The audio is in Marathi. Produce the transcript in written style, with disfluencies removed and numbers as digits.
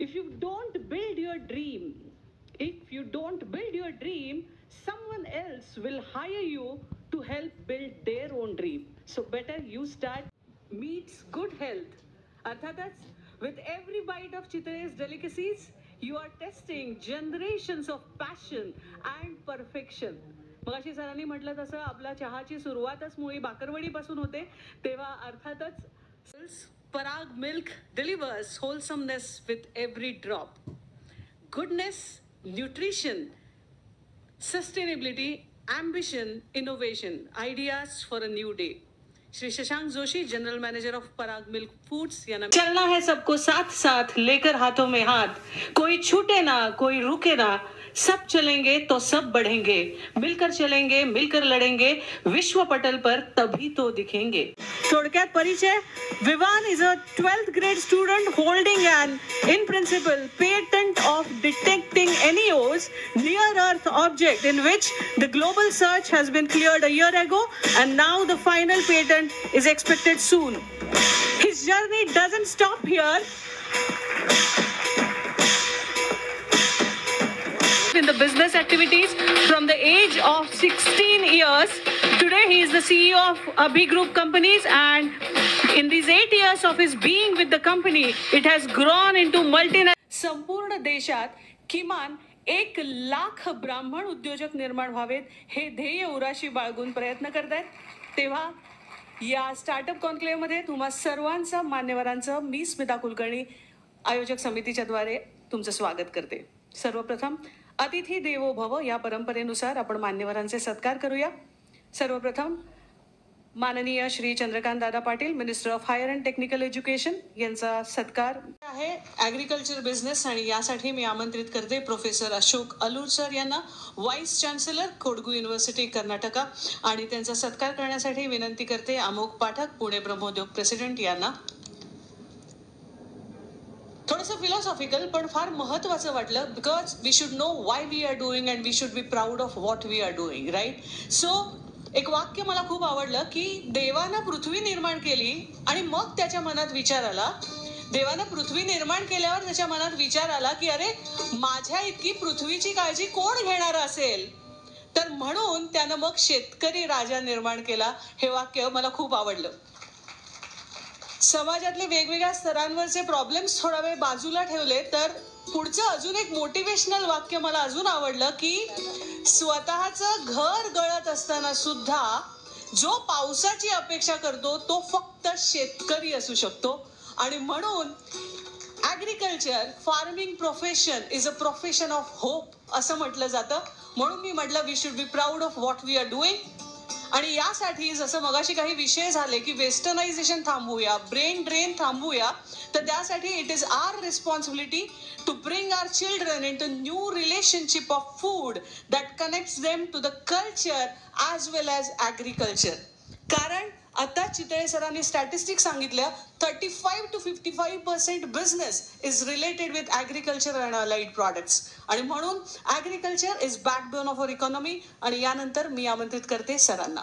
If you don't build your dream, someone else will hire you to help build their own dream. So better you start. Meets good health. अर्थातच, with every bite of Chitre's delicacies, you are testing generations of passion and perfection. मगाशी सरांनी म्हटलं तसं आपला चहाची सुरुवातच मुळी बाकरवडीपासून होते, तेव्हा अर्थातच पराग milk delivers wholesomeness with every drop. Goodness, nutrition, sustainability, ambition, innovation, ideas for a new day. Shri Shashank Joshi, general manager of Parag milk foods. चलना है सबको साथ साथ लेकर हाथों में हाथ, कोई छूटे ना कोई रुके ना, सब चलेंगे तो सब बढ़ेंगे, मिलकर चलेंगे मिलकर लड़ेंगे, विश्व पटल पर तभी तो दिखेंगे। थोडक्यात परिचय, Vivaan is a 12th grade student holding an in principle patent of detecting NEOs, near earth object, in which the global search has been cleared a year ago and now the final patent is expected soon. His journey doesn't stop here. In the business activities from the age of 16 years. Today he is the CEO of Abhi Group companies, and in these 8 years of his being with the company, it has grown into multinational. संपूर्ण देशात किमान 1 लाख ब्राह्मण उद्योजक निर्माण व्हावेत हे ध्येय उराशी बाळगून प्रयत्न करतायत. तेव्हा या स्टार्टअप कॉन्क्लेव्ह मध्ये तुम्हा सर्वांचं, मान्यवरांचं मी स्मिता कुलकर्णी आयोजक समितीच्या द्वारे तुमचं स्वागत करते. सर्वप्रथम अतिथी देवो भव या परंपरेनुसार आपण मान्यवरांचे सत्कार करूया. सर्वप्रथम माननीय Shri Chandrakant Dada Patil, minister of higher and technical education, यांचा सत्कार आहे ॲग्रिकल्चर बिझनेस, आणि यासाठी मी आमंत्रित करते प्रोफेसर अशोक अलूर सर यांना, vice chancellor Kodagu university Karnataka, आणि त्यांचा सत्कार करण्यासाठी विनंती करते अमोक पाठक, पुणे ब्रह्मोद्योग प्रेसिडेंट यांना. थोडंसं फिलॉसॉफिकल पण फार महत्वाचं वाटलं, because we should know why we are doing and we should be proud of what we are doing, right? So एक वाक्य मला खूप आवडलं की देवानं पृथ्वी निर्माण केली आणि मग त्याच्या मनात विचार आला, देवानं पृथ्वी निर्माण केल्यावर त्याच्या मनात विचार आला की अरे माझ्या इतकी पृथ्वीची काळजी कोण घेणार असेल, तर म्हणून त्यानं मग शेतकरी राजा निर्माण केला. हे वाक्य मला खूप आवडलं. समाजातले वेगवेगळ्या स्तरांवरचे प्रॉब्लेम्स थोडा वेळ बाजूला ठेवले तर पुढचं अजून एक मोटिवेशनल वाक्य मला अजून आवडलं की स्वतःचं घर गळत असताना सुद्धा जो पावसाची अपेक्षा करतो तो फक्त शेतकरी असू शकतो. आणि म्हणून agriculture, farming profession is a profession of hope असं म्हटलं जातं. म्हणून मी म्हटलं we should be proud of what we are doing. आणि यासाठी जसं मगाशी काही विषय झाले की वेस्टर्नायझेशन थांबवूया, ब्रेन ड्रेन थांबवूया, तर त्यासाठी it is our responsibility to bring our children into new relationship of food that connects them to the culture as well as agriculture. कारण आता चितळे सरांनी स्टॅटिस्टिक्स सांगितल्या, 35 to 55% business is related with agriculture and allied products. आणि म्हणून agriculture is backbone of our economy. आणि यानंतर मी आमंत्रित करते सरांना.